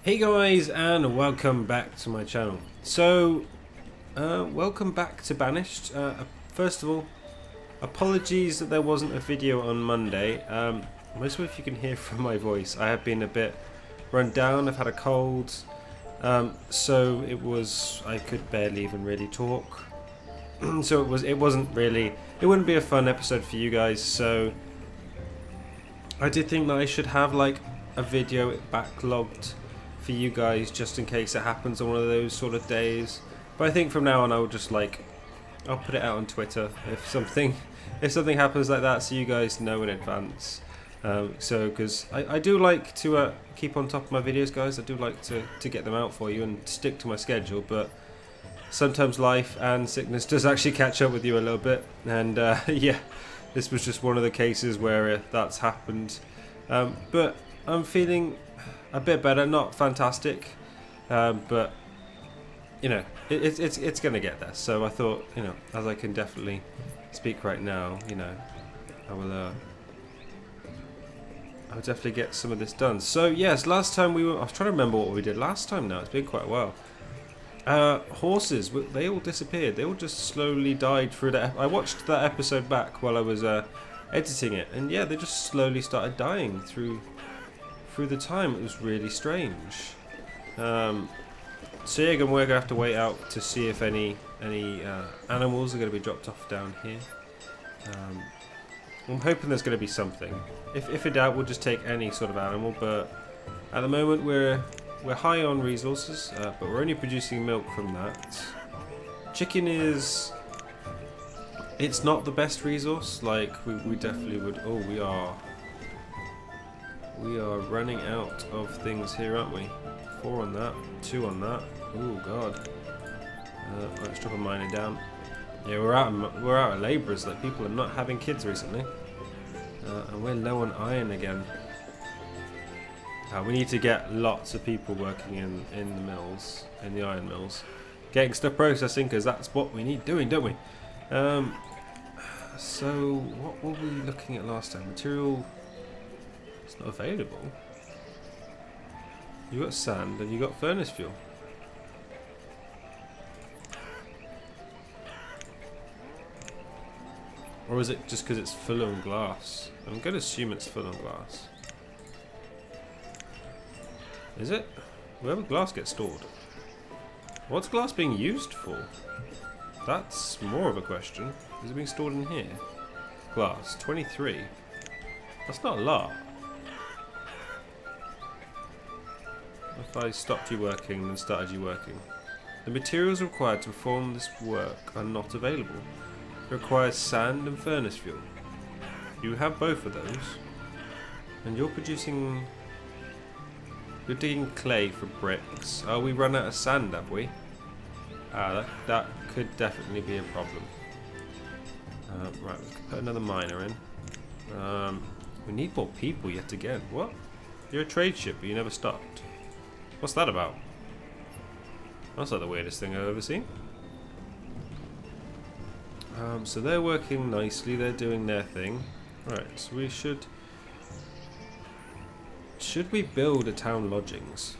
Hey guys, and welcome back to my channel. Welcome back to Banished. First of all, apologies that there wasn't a video on Monday. Most of you can hear from my voice, I have been a bit run down. I've had a cold, so I could barely even really talk. So it wouldn't be a fun episode for you guys. So I did think that I should have like a video backlogged for you guys just in case it happens on one of those sort of days. But I think from now on I'll put it out on Twitter if something happens like that, so you guys know in advance. Because I do like to keep on top of my videos, guys. I do like to get them out for you and stick to my schedule, but sometimes life and sickness does actually catch up with you a little bit, and yeah, this was just one of the cases where that's happened. But I'm feeling a bit better, not fantastic, but you know, it's gonna get there. So I thought, you know, as I can definitely speak right now, you know, I'll definitely get some of this done. So yes, last time I was trying to remember what we did last time now. It's been quite a while. Horses, they all disappeared. They all just slowly died through that. I watched that episode back while I was editing it, and yeah, they just slowly started dying through the time. It was really strange. So yeah, we're gonna have to wait out to see if any animals are gonna be dropped off down here. I'm hoping there's gonna be something. If in doubt, we'll just take any sort of animal. But at the moment, we're high on resources, but we're only producing milk from that. Chicken it's not the best resource. Like we definitely would. Oh, we are running out of things here, aren't we? 4 on that, 2 on that. Oh god. Let's drop a miner down. Yeah, we're out of labourers. Like, people are not having kids recently, and we're low on iron again. We need to get lots of people working in the mills, in the iron mills, getting stuff processing, because that's what we need doing, don't we? So what were we looking at last time? Material. It's not available. You got sand and you got furnace fuel. Or is it just because it's full on glass? I'm going to assume it's full on glass. Is it? Where would glass get stored? What's glass being used for? That's more of a question. Is it being stored in here? Glass, 23. That's not a lot. If I stopped you working and started you working. The materials required to perform this work are not available. It requires sand and furnace fuel. You have both of those. And you're digging clay for bricks. Oh, we run out of sand, have we? That could definitely be a problem. Right, we could put another miner in. We need more people yet again. What? You're a trade ship, but you never stopped. What's that about? That's like the weirdest thing I've ever seen. So they're working nicely. They're doing their thing. Right, so we should we build a town lodgings?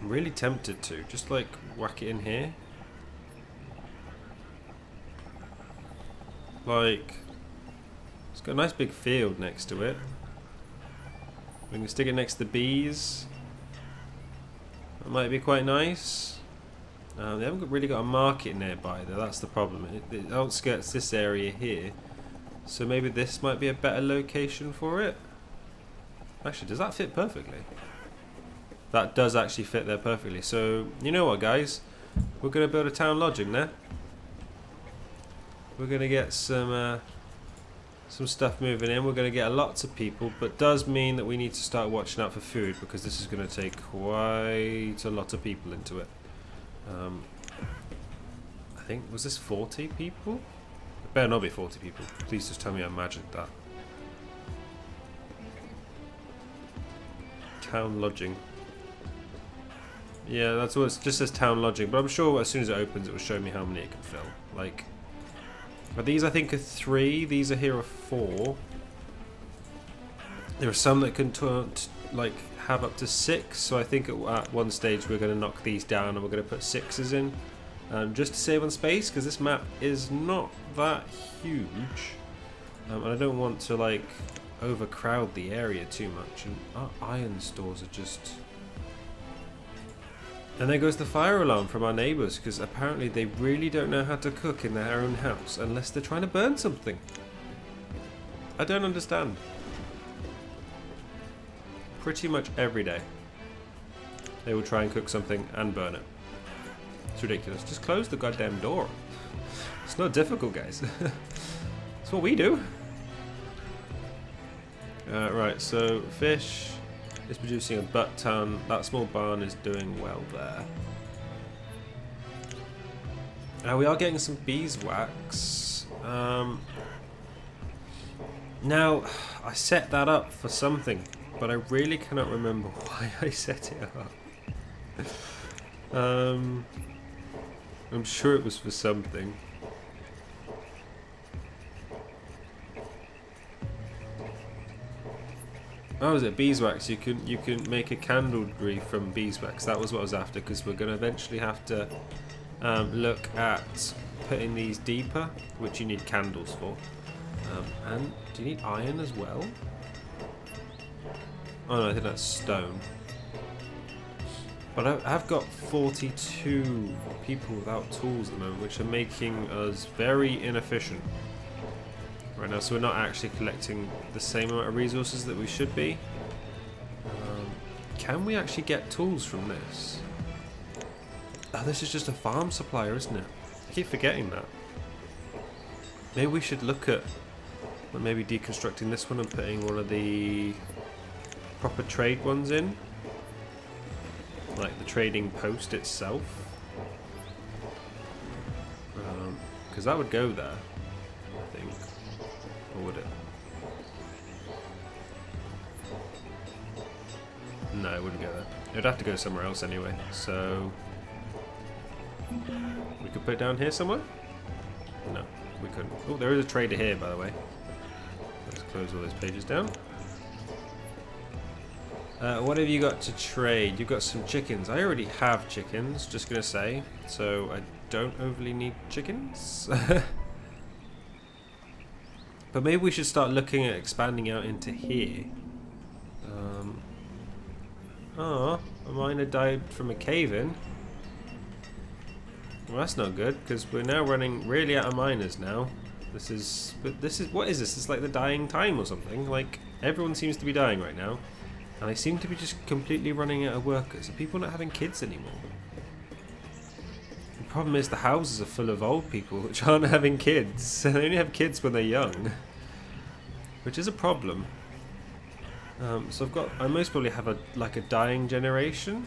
I'm really tempted to. Just like whack it in here. Like, it's got a nice big field next to it. We can stick it next to the bees. That might be quite nice. They haven't really got a market nearby though, that's the problem. It outskirts this area here. So maybe this might be a better location for it. Actually, does that fit perfectly? That does actually fit there perfectly. So, you know what, guys? We're going to build a town lodging there. We're going to get some stuff moving in. We're going to get lots of people, but does mean that we need to start watching out for food, because this is going to take quite a lot of people into it. I think, was this 40 people? It better not be 40 people. Please just tell me I imagined that. Town lodging. Yeah, that's what it just says, town lodging, but I'm sure as soon as it opens it will show me how many it can fill. Like, but these I think are 3, these are here are 4. There are some that can have up to 6, so I think at one stage we're going to knock these down and we're going to put 6s in, just to save on space, because this map is not that huge, and I don't want to like overcrowd the area too much. And our iron stores are just... And there goes the fire alarm from our neighbours, because apparently they really don't know how to cook in their own house unless they're trying to burn something. I don't understand. Pretty much every day they will try and cook something and burn it. It's ridiculous. Just close the goddamn door. It's not difficult, guys. It's what we do. Right, so fish is producing a butt ton. That small barn is doing well there. We are getting some beeswax. Now, I set that up for something, but I really cannot remember why I set it up. I'm sure it was for something. Oh, is it beeswax? You can make a candlery from beeswax. That was what I was after, because we're going to eventually have to look at putting these deeper, which you need candles for. And do you need iron as well? Oh no, I think that's stone. But I've got 42 people without tools at the moment, which are making us very inefficient right now, so we're not actually collecting the same amount of resources that we should be. Can we actually get tools from this? Oh, this is just a farm supplier, isn't it? I keep forgetting that. Maybe we should look at maybe deconstructing this one and putting one of the proper trade ones in, like the trading post itself, because that would go there, I think. Or would it? No, it wouldn't go there. It would have to go somewhere else anyway. So we could put it down here somewhere? No, we couldn't. Oh, there is a trader here, by the way. Let's close all those pages down. What have you got to trade? You've got some chickens. I already have chickens, just going to say. So I don't overly need chickens. But maybe we should start looking at expanding out into here. A miner died from a cave-in. Well, that's not good, because we're now running really out of miners now. What is this? It's like the dying time or something. Like, everyone seems to be dying right now. And I seem to be just completely running out of workers. Are people not having kids anymore? The problem is the houses are full of old people which aren't having kids. They only have kids when they're young, which is a problem. So I most probably have a dying generation.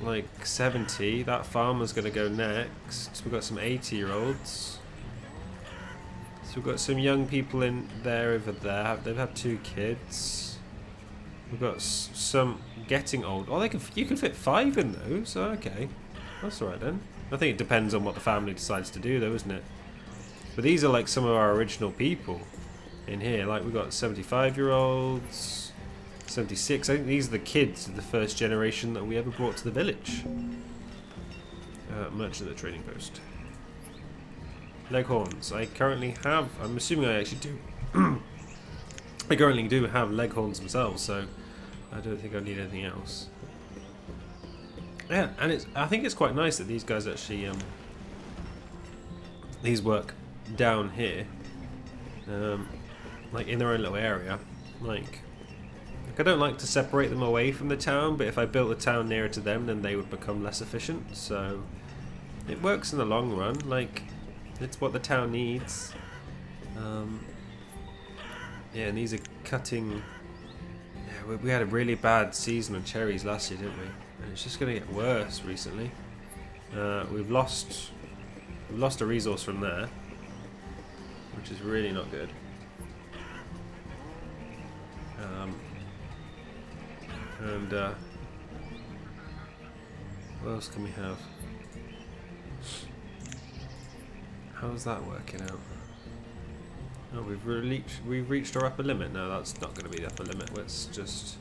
Like 70. That farmer's going to go next. We've got some 80-year-olds. So we've got some young people in there over there. They've had 2 kids. We've got some getting old. Oh, you can fit 5 in those. Oh, okay, that's alright then. I think it depends on what the family decides to do, though, isn't it? But these are like some of our original people in here. Like we've got 75-year-olds, 76. I think these are the kids of the first generation that we ever brought to the village. Merchant at the trading post. Leghorns. I currently have. I'm assuming I actually do. I currently do have leghorns themselves, so I don't think I need anything else. Yeah, and I think it's quite nice that these guys actually these work down here, like in their own little area. Like I don't like to separate them away from the town, but if I built a town nearer to them, then they would become less efficient. So it works in the long run. Like, it's what the town needs. Yeah, and these are cutting. Yeah, we had a really bad season on cherries last year, didn't we? And it's just going to get worse recently. We've lost a resource from there, which is really not good. What else can we have? How's that working out? Oh, we've reached our upper limit. No, that's not going to be the upper limit. Let's just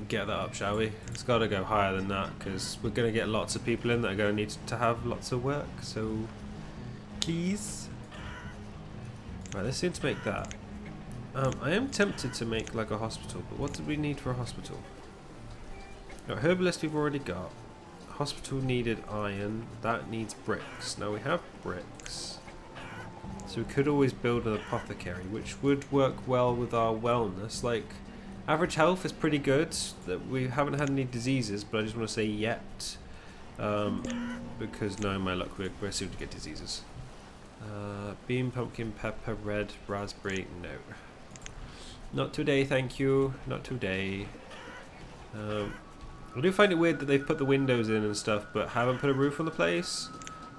get that up, shall we? It's got to go higher than that because we're going to get lots of people in that are going to need to have lots of work. So, please. Right, let's see to make that. I am tempted to make like a hospital, but what do we need for a hospital? Right, herbalist we've already got. Hospital needed iron. That needs bricks. Now we have bricks. So we could always build an apothecary, which would work well with our wellness. Like, average health is pretty good. That we haven't had any diseases, but I just want to say yet. Because knowing my luck, we're soon to get diseases. Bean, pumpkin, pepper, red, raspberry, no. Not today, thank you. Not today. I do find it weird that they've put the windows in and stuff, but haven't put a roof on the place.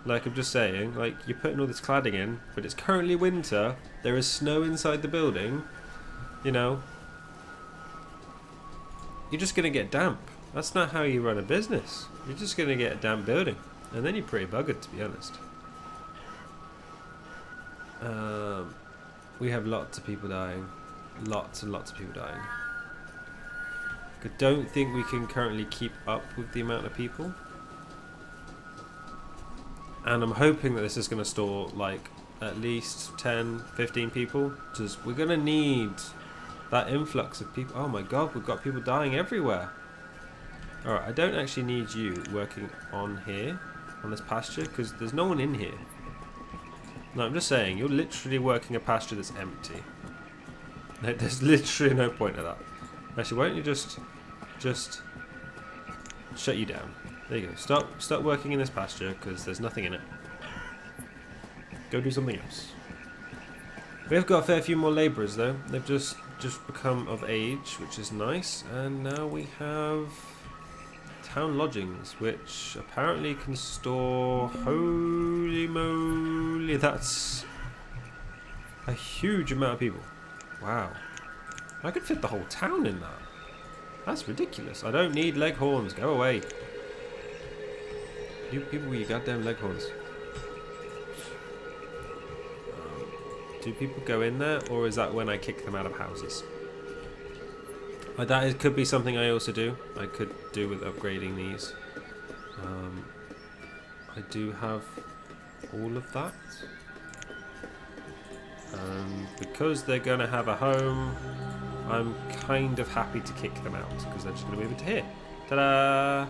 Like, I'm just saying, like, you're putting all this cladding in, but it's currently winter, there is snow inside the building, you know. You're just going to get damp. That's not how you run a business. You're just going to get a damp building. And then you're pretty buggered, to be honest. We have lots of people dying. Lots and lots of people dying. I don't think we can currently keep up with the amount of people. And I'm hoping that this is going to store like at least 10, 15 people. Just we're going to need that influx of people. Oh my god, we've got people dying everywhere. Alright, I don't actually need you working on here, on this pasture, because there's no one in here. No, I'm just saying, you're literally working a pasture that's empty. There's literally no point to that. Actually, why don't you just shut you down? There you go. Start working in this pasture because there's nothing in it. Go do something else. We have got a fair few more labourers though. They've just become of age, which is nice. And now we have town lodgings, which apparently can store. Holy moly, that's a huge amount of people. Wow, I could fit the whole town in that. That's ridiculous. I don't need leghorns. Go away. You people with your goddamn leghorns. Do people go in there, or is that when I kick them out of houses? Could be something I also do. I could do with upgrading these. I do have all of that. And because they're going to have a home, I'm kind of happy to kick them out because they're just going to move into here. Ta-da!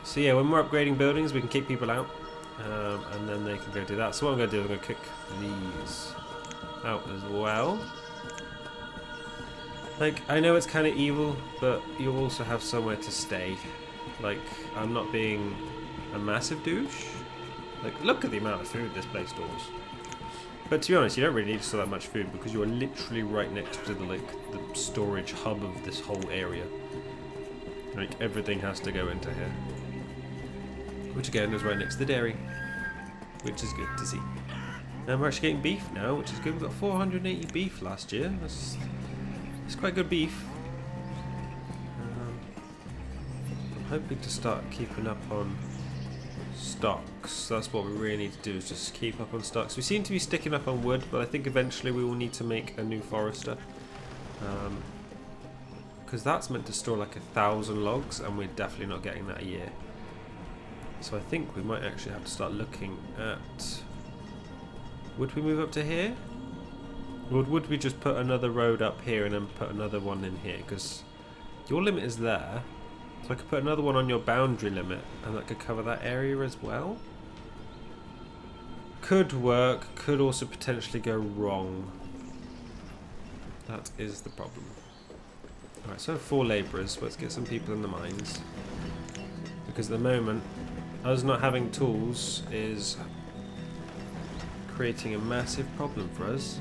So yeah, when we're upgrading buildings, we can kick people out, and then they can go do that. So what I'm going to do is I'm going to kick these out as well. Like, I know it's kind of evil, but you'll also have somewhere to stay. Like, I'm not being a massive douche. Like, look at the amount of food this place stores. But to be honest, you don't really need to store that much food because you are literally right next to the storage hub of this whole area. Like, everything has to go into here. Which again is right next to the dairy. Which is good to see. And we're actually getting beef now, which is good. We got 480 beef last year. That's quite good beef. I'm hoping to start keeping up on stocks. That's what we really need to do, is just keep up on stocks. We seem to be sticking up on wood, but I think eventually we will need to make a new forester. Because that's meant to store like 1,000 logs, and we're definitely not getting that a year. So I think we might actually have to start looking at... Would we move up to here? Or would we just put another road up here and then put another one in here? Because your limit is there. So I could put another one on your boundary limit, and that could cover that area as well. Could work, could also potentially go wrong. That is the problem. Alright, so 4 labourers. Let's get some people in the mines. Because at the moment, us not having tools is creating a massive problem for us.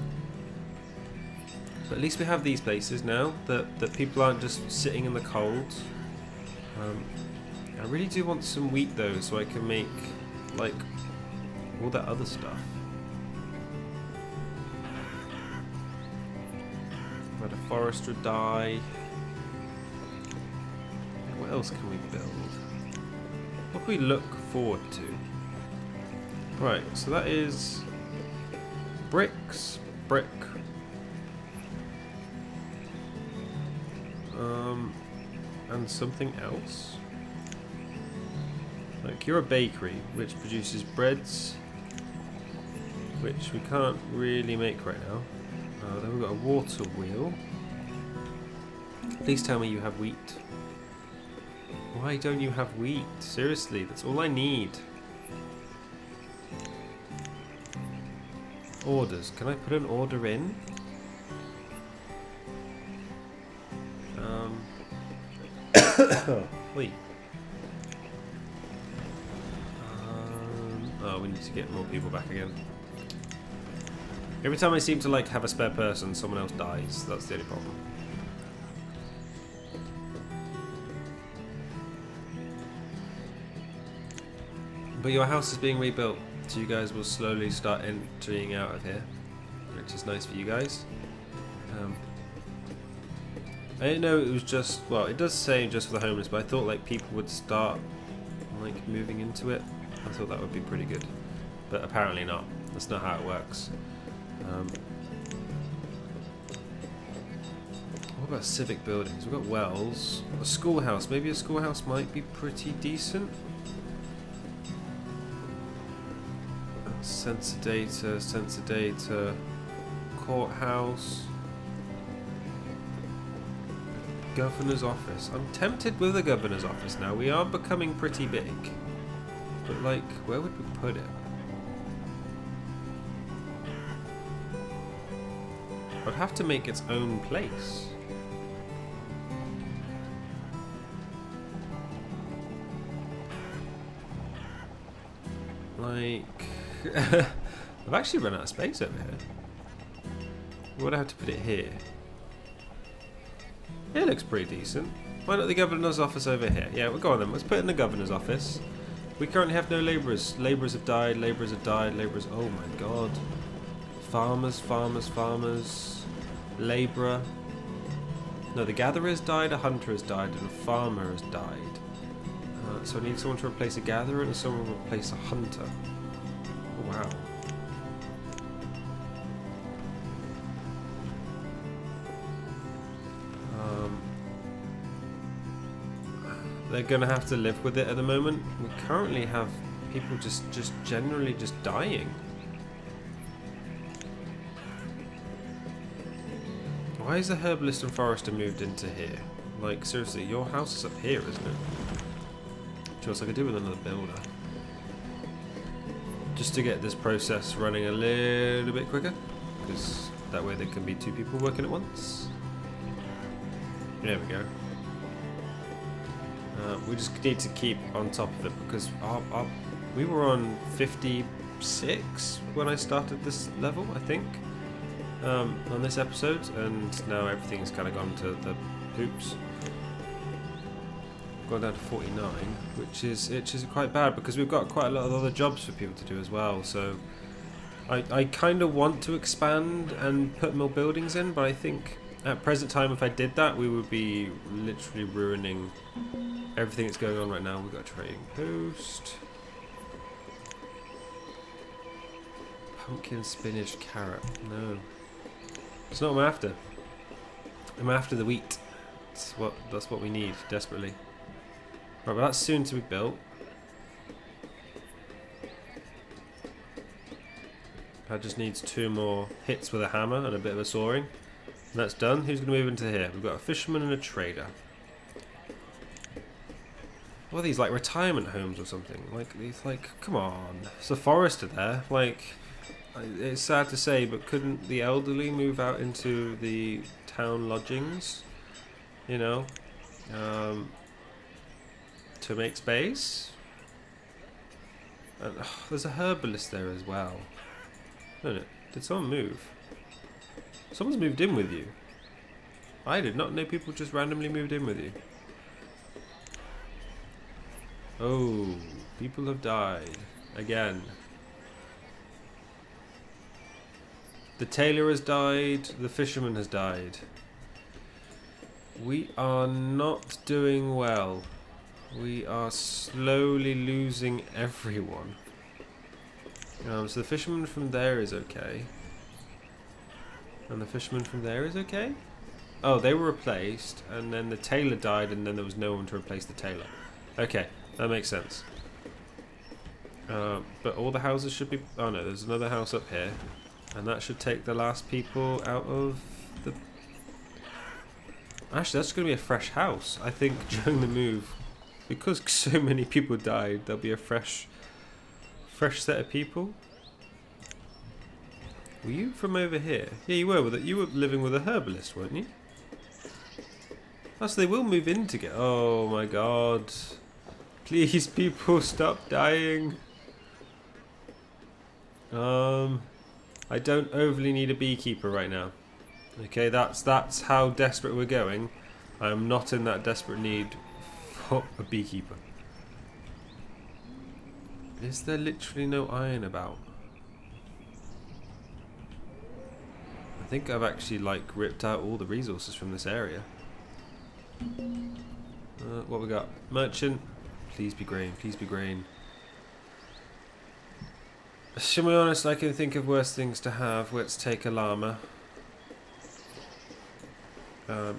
But at least we have these places now, that people aren't just sitting in the cold. I really do want some wheat though, so I can make, like, all that other stuff. Let a forester die. What else can we build? What can we look forward to? Right, so that is bricks, brick. And something else. Like you're a bakery which produces breads, which we can't really make right now. Then we've got a water wheel. Please tell me you have wheat. Why don't you have wheat? Seriously, that's all I need. Orders. Can I put an order in? Wait. Oh, we need to get more people back again. Every time I seem to like have a spare person, someone else dies. That's the only problem. But your house is being rebuilt, so you guys will slowly start entering out of here, which is nice for you guys. I didn't know it was just, well, it does say just for the homeless, but I thought like people would start like moving into it. I thought that would be pretty good, but apparently not. That's not how it works. What about civic buildings? We've got wells, a schoolhouse. Maybe a schoolhouse might be pretty decent. Sensor data, courthouse, governor's office. I'm tempted with the governor's office now. We are becoming pretty big. But like, where would we put it? I'd have to make its own place. Like... I've actually run out of space over here. Would I have to put it here? It looks pretty decent. Why not the governor's office over here? Yeah, we'll go on then. Let's put it in the governor's office. We currently have no labourers. Labourers have died, labourers have died, labourers... Oh my god. Farmers. Labourer. No, the gatherer has died, a hunter has died, and a farmer has died. So I need someone to replace a gatherer and someone to replace a hunter. Oh, wow. They're gonna have to live with it at the moment. We currently have people just generally just dying. Why is the herbalist and forester moved into here? Like seriously, your house is up here, isn't it? Which else I could do with another builder. Just to get this process running a little bit quicker, because that way there can be two people working at once. There we go. We just need to keep on top of it because we were on 56 when I started this level, I think, on this episode, and now everything's kind of gone to the poops. Gone down to 49, which is quite bad because we've got quite a lot of other jobs for people to do as well. So I kind of want to expand and put more buildings in, but I think at present time, if I did that, we would be literally ruining everything that's going on right now. We've got a trading post. Pumpkin, spinach, carrot. No. It's not what I'm after. I'm after the wheat. That's what we need, desperately. Right, but that's soon to be built. That just needs 2 more hits with a hammer and a bit of a sawing. And that's done. Who's going to move into here? We've got a fisherman and a trader. What are these, like retirement homes or something? Like, come on. It's a forester there. Like, it's sad to say, but couldn't the elderly move out into the town lodgings? You know? To make space? And, there's a herbalist there as well. No, did someone move? Someone's moved in with you. I did not know people just randomly moved in with you. Oh, people have died. Again. The tailor has died. The fisherman has died. We are not doing well. We are slowly losing everyone. So the fisherman from there is okay. And the fisherman from there is okay? Oh, they were replaced, and then the tailor died, and then there was no one to replace the tailor. Okay, that makes sense. But all the houses should be... Oh no, there's another house up here. And that should take the last people out of the... Actually, that's going to be a fresh house. I think during the move, because so many people died, there'll be a fresh set of people. Were you from over here? Yeah, you were. You were living with a herbalist, weren't you? Oh, so they will move in together. Oh my god. Please, people, stop dying. I don't overly need a beekeeper right now. Okay, that's how desperate we're going. I am not in that desperate need for a beekeeper. Is there literally no iron about? I think I've actually like ripped out all the resources from this area. What we got? Merchant. Please be grain. Please be grain. Shall we be honest, I can think of worse things to have. Let's take a llama.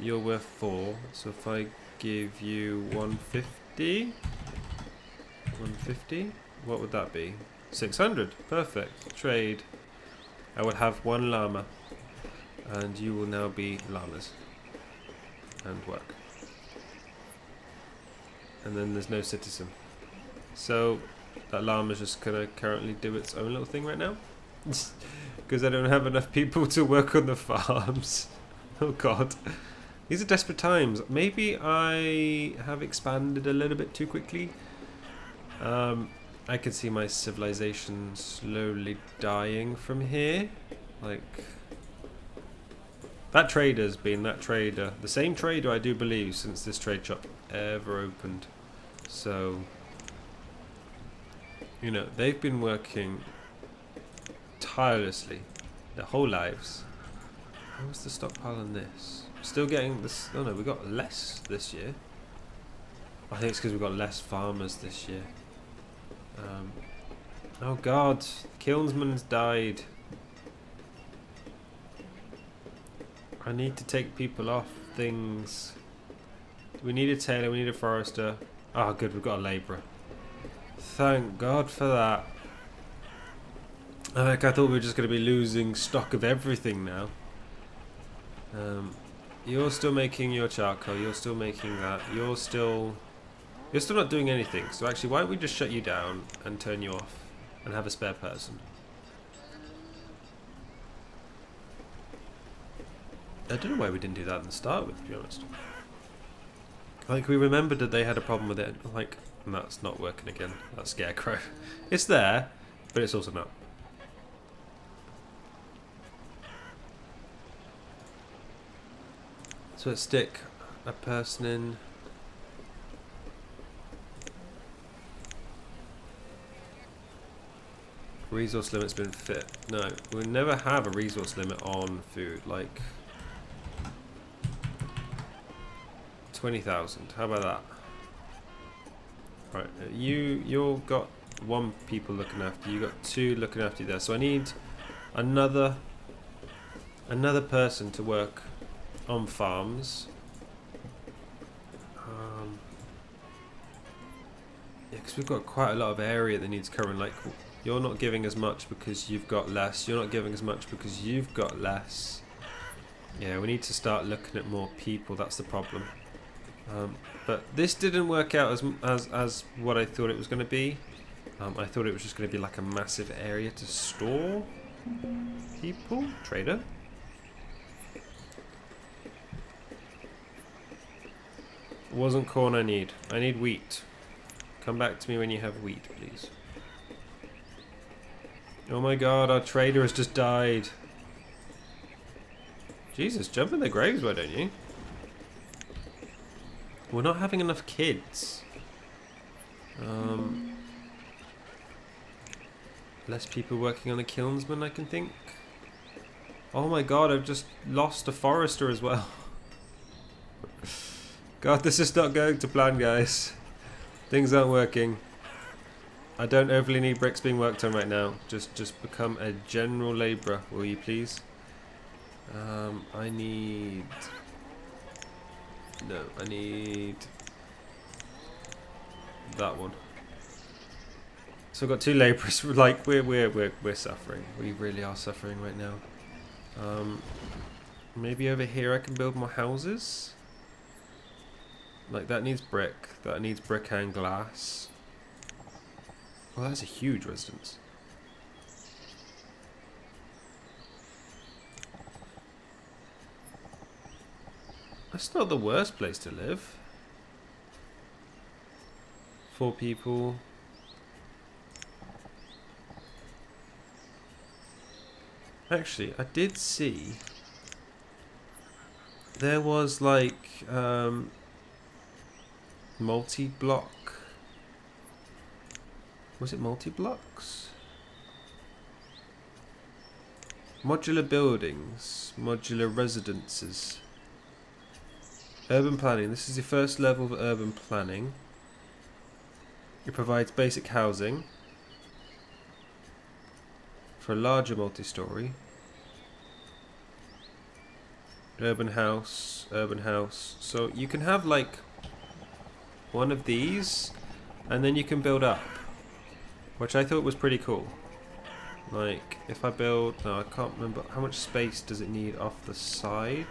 You're worth 4, so if I give you 150, 150, what would that be? 600, perfect. Trade. I would have 1 llama, and you will now be llamas and work. And then there's no citizen. So that llama's just gonna currently do its own little thing right now, because I don't have enough people to work on the farms. Oh god. These are desperate times. Maybe I have expanded a little bit too quickly. I can see my civilization slowly dying from here. Like, that trader's been that trader. The same trader, I do believe, since this trade shop ever opened. So, you know, they've been working tirelessly their whole lives. How was the stockpile on this? Still getting this. Oh no, we got less this year. I think it's because we've got less farmers this year. Oh god, Kilnsman's died. I need to take people off things. We need a tailor, we need a forester. Oh good, we've got a labourer. Thank god for that. I thought we were just going to be losing stock of everything now. You're still making your charcoal, you're still making that, you're still not doing anything. So actually, why don't we just shut you down and turn you off and have a spare person? I don't know why we didn't do that in the start with, to be honest. Like, we remembered that they had a problem with it, like, and that's not working again, that scarecrow. It's there, but it's also not. So let's stick a person in. Resource limit's been fit. No, we'll never have a resource limit on food. Like 20,000. How about that? Right, you've got 1 people looking after you. Got 2 looking after you there. So I need another person to work on farms. Yeah, because we've got quite a lot of area that needs covering. Like, you're not giving as much because you've got less. You're not giving as much because you've got less. Yeah, we need to start looking at more people. That's the problem. But this didn't work out as what I thought it was going to be. I thought it was just going to be like a massive area to store people. Trader. Wasn't corn I need. I need wheat. Come back to me when you have wheat, please. Oh my god, our trader has just died. Jesus, jump in their graves, why don't you? We're not having enough kids. Less people working on a kilnsman, I can think. Oh my god, I've just lost a forester as well. God, this is not going to plan, guys. Things aren't working. I don't overly need bricks being worked on right now. Just become a general labourer, will you please? I need... No, I need... that one. So I've got 2 labourers. Like, we're suffering. We really are suffering right now. Maybe over here I can build more houses? Like, that needs brick. That needs brick and glass. Well, that's a huge residence. That's not the worst place to live. 4 people. Actually, I did see there was like multi-block. Was it multi-blocks? Modular buildings, modular residences. Urban planning. This is the first level of urban planning. It provides basic housing for a larger multi-story. Urban house, urban house. So you can have like one of these and then you can build up, which I thought was pretty cool. Like if I build, no, I can't remember how much space does it need off the side.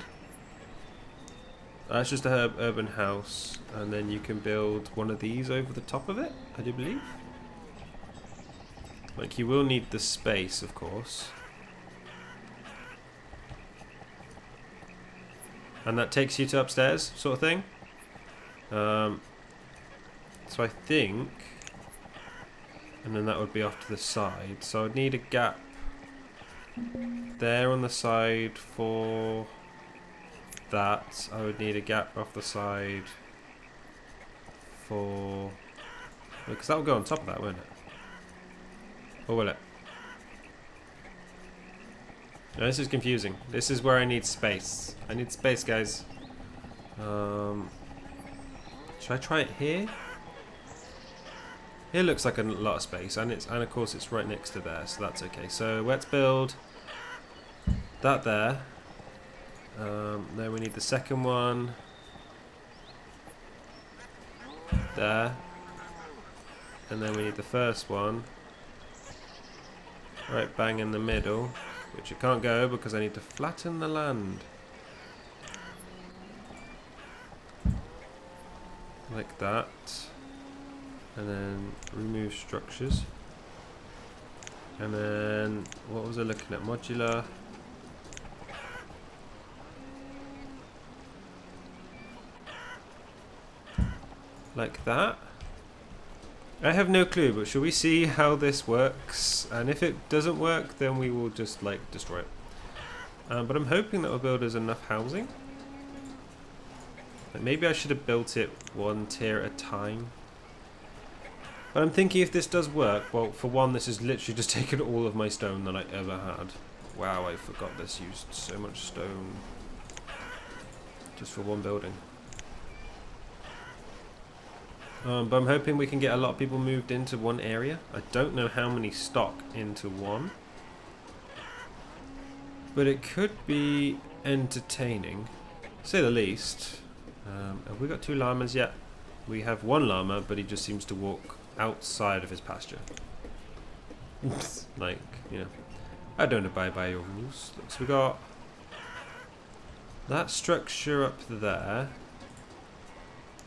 That's just a urban house, and then you can build one of these over the top of it, I do believe. Like you will need the space, of course. And that takes you to upstairs, sort of thing. So I think, and then that would be off to the side. So I'd need a gap there on the side for that. I would need a gap off the side for, because that will go on top of that, won't it? Or will it? No, this is confusing. This is where I need space. I need space, guys. Should I try it here? Here looks like a lot of space, and of course it's right next to there, so that's okay. So let's build that there. Then we need the second one there, and then we need the first one right bang in the middle, which it can't go because I need to flatten the land like that, and then remove structures, and then what was I looking at? Modular. Like that. I have no clue, but shall we see how this works? And if it doesn't work, then we will just like destroy it. But I'm hoping that will build us enough housing. Like maybe I should have built it one tier at a time. But I'm thinking if this does work, well, for one, this has literally just taken all of my stone that I ever had. Wow, I forgot this used so much stone just for one building. But I'm hoping we can get a lot of people moved into one area. I don't know how many stock into one, but it could be entertaining, to say the least. Have we got 2 llamas yet? We have 1 llama, but he just seems to walk outside of his pasture. Like, you know, I don't abide by your rules. So we got that structure up there,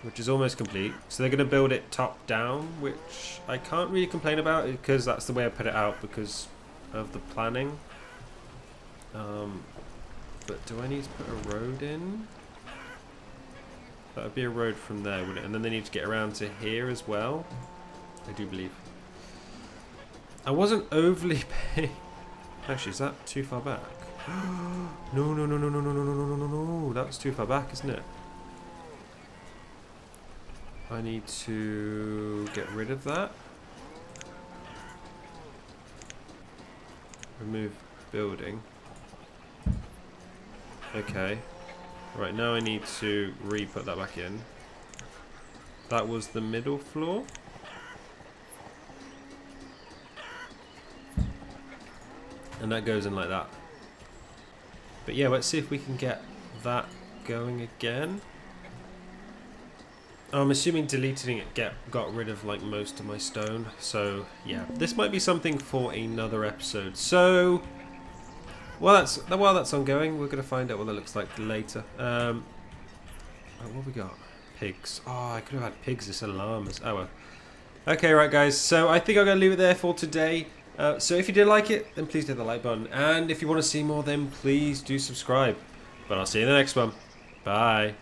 which is almost complete. So they're going to build it top down, which I can't really complain about because that's the way I put it out because of the planning. But do I need to put a road in? That would be a road from there, wouldn't it? And then they need to get around to here as well, I do believe. I wasn't overly paying. Actually, is that too far back? No, no, no, no, no, no, no, no, no, no, no. That's too far back, isn't it? I need to get rid of that. Remove building. Okay. Right, now I need to re-put that back in. That was the middle floor. And that goes in like that. But yeah, let's see if we can get that going again. I'm assuming deleting it got rid of like most of my stone. So yeah, this might be something for another episode. So while that's ongoing, we're gonna find out what that looks like later. Oh, what we got? Pigs. Oh, I could have had pigs instead of llamas. Oh well. Okay, right guys. So I think I'm gonna leave it there for today. So if you did like it, then please hit the like button. And if you want to see more, then please do subscribe. But I'll see you in the next one. Bye.